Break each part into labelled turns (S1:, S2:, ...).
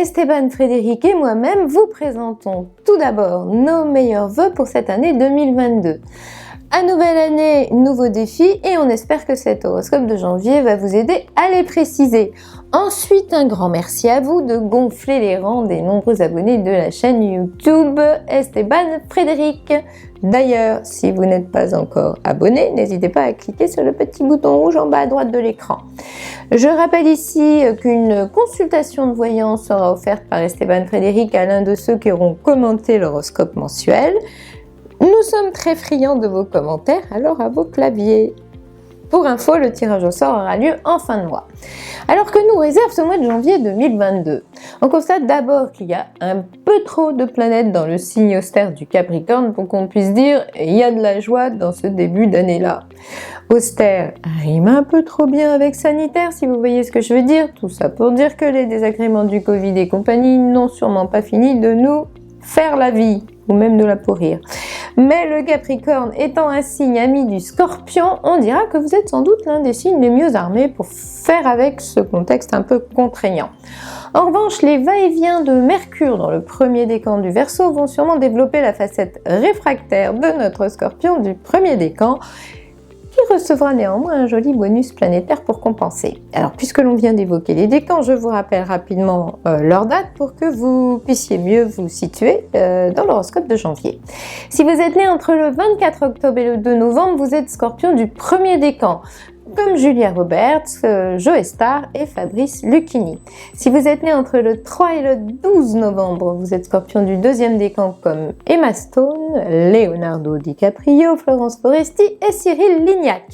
S1: Esteban Frédéric et moi-même vous présentons tout d'abord nos meilleurs vœux pour cette année 2022. À nouvelle année, nouveaux défis et on espère que cet horoscope de janvier va vous aider à les préciser. Ensuite, un grand merci à vous de gonfler les rangs des nombreux abonnés de la chaîne YouTube Esteban Frédéric. D'ailleurs, si vous n'êtes pas encore abonné, n'hésitez pas à cliquer sur le petit bouton rouge en bas à droite de l'écran. Je rappelle ici qu'une consultation de voyance sera offerte par Esteban Frédéric à l'un de ceux qui auront commenté l'horoscope mensuel. Nous sommes très friands de vos commentaires, alors à vos claviers. Pour info, le tirage au sort aura lieu en fin de mois. Alors que nous réserve ce mois de janvier 2022? On constate d'abord qu'il y a un peu trop de planètes dans le signe austère du Capricorne pour qu'on puisse dire « il y a de la joie dans ce début d'année-là ». Austère rime un peu trop bien avec sanitaire, si vous voyez ce que je veux dire. Tout ça pour dire que les désagréments du Covid et compagnie n'ont sûrement pas fini de nous faire la vie, ou même de la pourrir. Mais le Capricorne étant un signe ami du Scorpion, on dira que vous êtes sans doute l'un des signes les mieux armés pour faire avec ce contexte un peu contraignant. En revanche, les va-et-vient de Mercure dans le premier décan du Verseau vont sûrement développer la facette réfractaire de notre Scorpion du premier décan, qui recevra néanmoins un joli bonus planétaire pour compenser. Alors, puisque l'on vient d'évoquer les décans, je vous rappelle rapidement leur date pour que vous puissiez mieux vous situer dans l'horoscope de janvier. Si vous êtes né entre le 24 octobre et le 2 novembre, vous êtes Scorpion du premier décan, comme Julia Roberts, Joe Star et Fabrice Lucchini. Si vous êtes né entre le 3 et le 12 novembre, vous êtes Scorpion du deuxième décan comme Emma Stone, Leonardo DiCaprio, Florence Foresti et Cyril Lignac.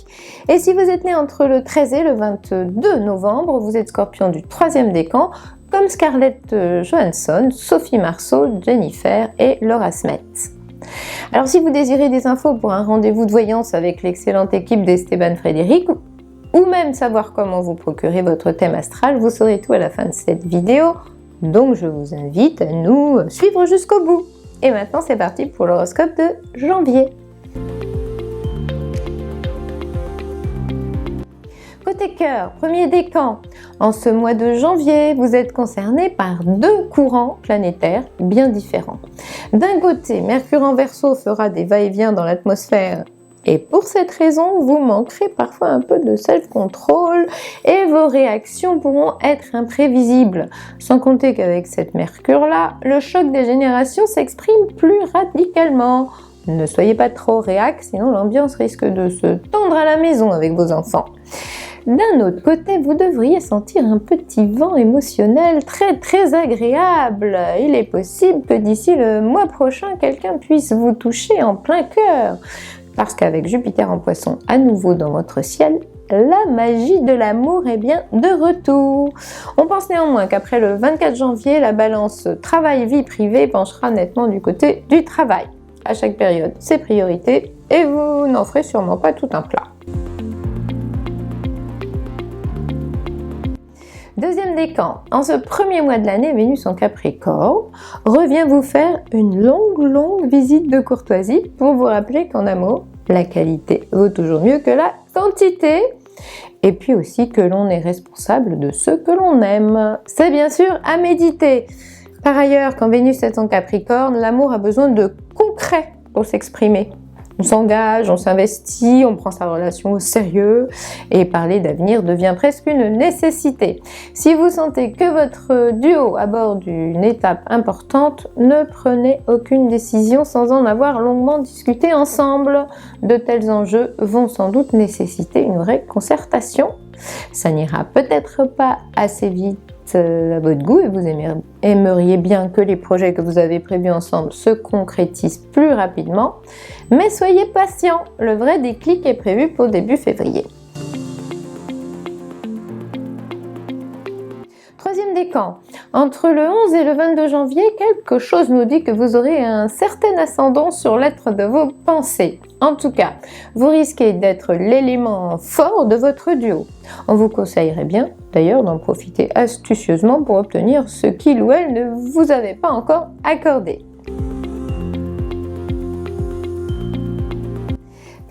S1: Et si vous êtes né entre le 13 et le 22 novembre, vous êtes Scorpion du troisième décan comme Scarlett Johansson, Sophie Marceau, Jennifer et Laura Smet. Alors si vous désirez des infos pour un rendez-vous de voyance avec l'excellente équipe d'Esteban Frédéric ou même savoir comment vous procurer votre thème astral, vous saurez tout à la fin de cette vidéo, donc je vous invite à nous suivre jusqu'au bout. Et maintenant c'est parti pour l'horoscope de janvier. Côté cœur, premier décan, en ce mois de janvier, vous êtes concerné par deux courants planétaires bien différents. D'un côté, Mercure en Verseau fera des va-et-vient dans l'atmosphère et pour cette raison, vous manquerez parfois un peu de self-control et vos réactions pourront être imprévisibles. Sans compter qu'avec cette Mercure-là, le choc des générations s'exprime plus radicalement. Ne soyez pas trop réac, sinon l'ambiance risque de se tendre à la maison avec vos enfants. D'un autre côté, vous devriez sentir un petit vent émotionnel très agréable. Il est possible que d'ici le mois prochain, quelqu'un puisse vous toucher en plein cœur. Parce qu'avec Jupiter en Poisson à nouveau dans votre ciel, la magie de l'amour est bien de retour. On pense néanmoins qu'après le 24 janvier, la balance travail-vie privée penchera nettement du côté du travail. À chaque période, ses priorités et vous n'en ferez sûrement pas tout un plat. Deuxième décan, en ce premier mois de l'année, Vénus en Capricorne revient vous faire une longue visite de courtoisie pour vous rappeler qu'en amour, la qualité vaut toujours mieux que la quantité. Et puis aussi que l'on est responsable de ce que l'on aime. C'est bien sûr à méditer. Par ailleurs, quand Vénus est en Capricorne, l'amour a besoin de concret pour s'exprimer. On s'engage, on s'investit, on prend sa relation au sérieux et parler d'avenir devient presque une nécessité. Si vous sentez que votre duo aborde une étape importante, ne prenez aucune décision sans en avoir longuement discuté ensemble. De tels enjeux vont sans doute nécessiter une vraie concertation. Ça n'ira peut-être pas assez vite à votre goût et vous aimeriez bien que les projets que vous avez prévus ensemble se concrétisent plus rapidement, mais soyez patient, le vrai déclic est prévu pour début février. Troisième décan, entre le 11 et le 22 janvier, quelque chose nous dit que vous aurez un certain ascendant sur l'être de vos pensées. En tout cas, vous risquez d'être l'élément fort de votre duo. On vous conseillerait bien, d'ailleurs, d'en profiter astucieusement pour obtenir ce qu'il ou elle ne vous avait pas encore accordé.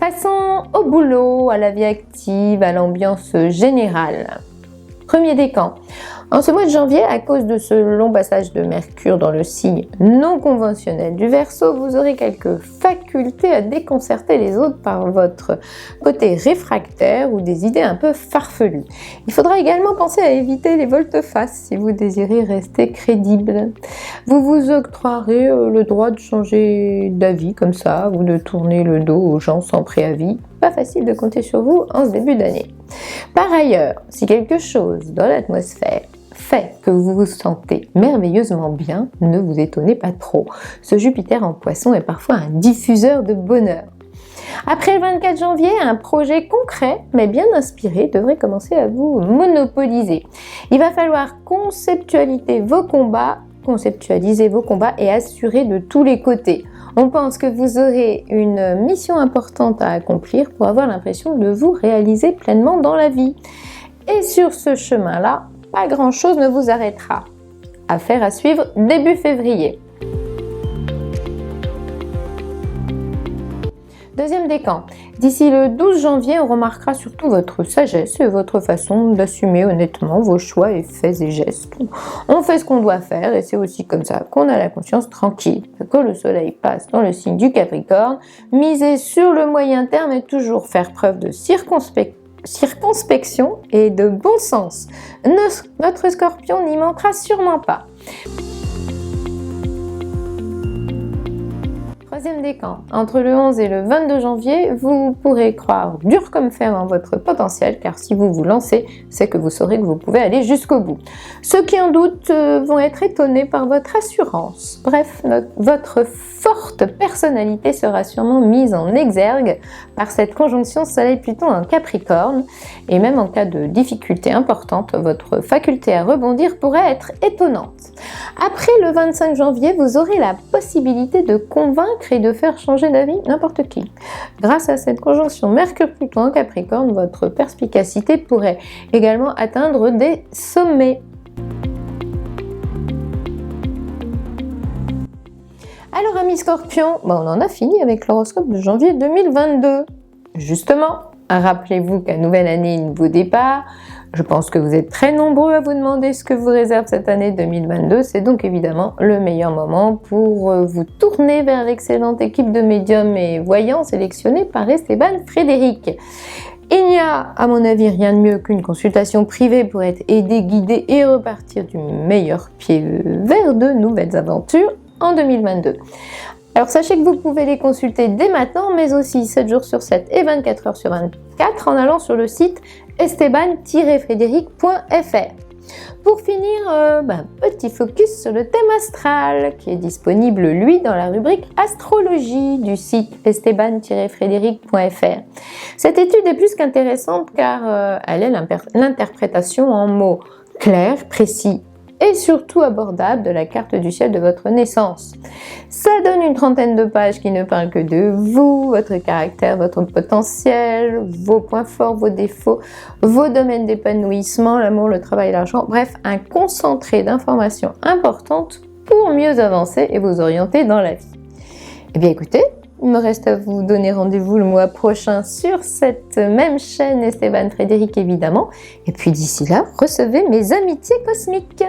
S1: Passons au boulot, à la vie active, à l'ambiance générale. Premier décan. En ce mois de janvier, à cause de ce long passage de Mercure dans le signe non conventionnel du Verseau, vous aurez quelques facultés à déconcerter les autres par votre côté réfractaire ou des idées un peu farfelues. Il faudra également penser à éviter les volte-face si vous désirez rester crédible. Vous vous octroierez le droit de changer d'avis comme ça ou de tourner le dos aux gens sans préavis. Pas facile de compter sur vous en ce début d'année. Par ailleurs, si quelque chose dans l'atmosphère fait que vous vous sentez merveilleusement bien, ne vous étonnez pas trop. Ce Jupiter en Poisson est parfois un diffuseur de bonheur. Après le 24 janvier, un projet concret mais bien inspiré devrait commencer à vous monopoliser. Il va falloir conceptualiser vos combats et assurer de tous les côtés. On pense que vous aurez une mission importante à accomplir pour avoir l'impression de vous réaliser pleinement dans la vie. Et sur ce chemin-là, pas grand-chose ne vous arrêtera. Affaire à suivre début février. Deuxième décan. D'ici le 12 janvier, on remarquera surtout votre sagesse et votre façon d'assumer honnêtement vos choix et faits et gestes. On fait ce qu'on doit faire et c'est aussi comme ça qu'on a la conscience tranquille. Quand le soleil passe dans le signe du Capricorne, miser sur le moyen terme et toujours faire preuve de circonspection et de bon sens. Notre Scorpion n'y manquera sûrement pas. Troisième décan. Entre le 11 et le 22 janvier, vous pourrez croire dur comme fer en votre potentiel, car si vous vous lancez, c'est que vous saurez que vous pouvez aller jusqu'au bout. Ceux qui en doutent vont être étonnés par votre assurance. Bref, votre forte personnalité sera sûrement mise en exergue par cette conjonction Soleil-Pluton en Capricorne, et même en cas de difficulté importante, votre faculté à rebondir pourrait être étonnante. Après le 25 janvier, vous aurez la possibilité de convaincre et de faire changer d'avis n'importe qui. Grâce à cette conjonction Mercure-Pluton en Capricorne, votre perspicacité pourrait également atteindre des sommets. Alors amis Scorpions, on en a fini avec l'horoscope de janvier 2022. Justement, rappelez-vous qu'à nouvelle année, nouveau départ. Je pense que vous êtes très nombreux à vous demander ce que vous réserve cette année 2022. C'est donc évidemment le meilleur moment pour vous tourner vers l'excellente équipe de médiums et voyants sélectionnés par Esteban Frédéric. Il n'y a, à mon avis, rien de mieux qu'une consultation privée pour être aidé, guidé et repartir du meilleur pied vers de nouvelles aventures en 2022. Alors sachez que vous pouvez les consulter dès maintenant, mais aussi 7 jours sur 7 et 24 heures sur 24 en allant sur le site esteban-frédéric.fr. Pour finir, petit focus sur le thème astral qui est disponible lui dans la rubrique astrologie du site esteban-frédéric.fr. Cette étude est plus qu'intéressante car elle est l'interprétation en mots clairs, précis et surtout abordable de la carte du ciel de votre naissance. Ça donne une trentaine de pages qui ne parlent que de vous, votre caractère, votre potentiel, vos points forts, vos défauts, vos domaines d'épanouissement, l'amour, le travail, l'argent, bref, un concentré d'informations importantes pour mieux avancer et vous orienter dans la vie. Eh bien écoutez, il me reste à vous donner rendez-vous le mois prochain sur cette même chaîne Esteban Frédéric évidemment. Et puis d'ici là, recevez mes amitiés cosmiques.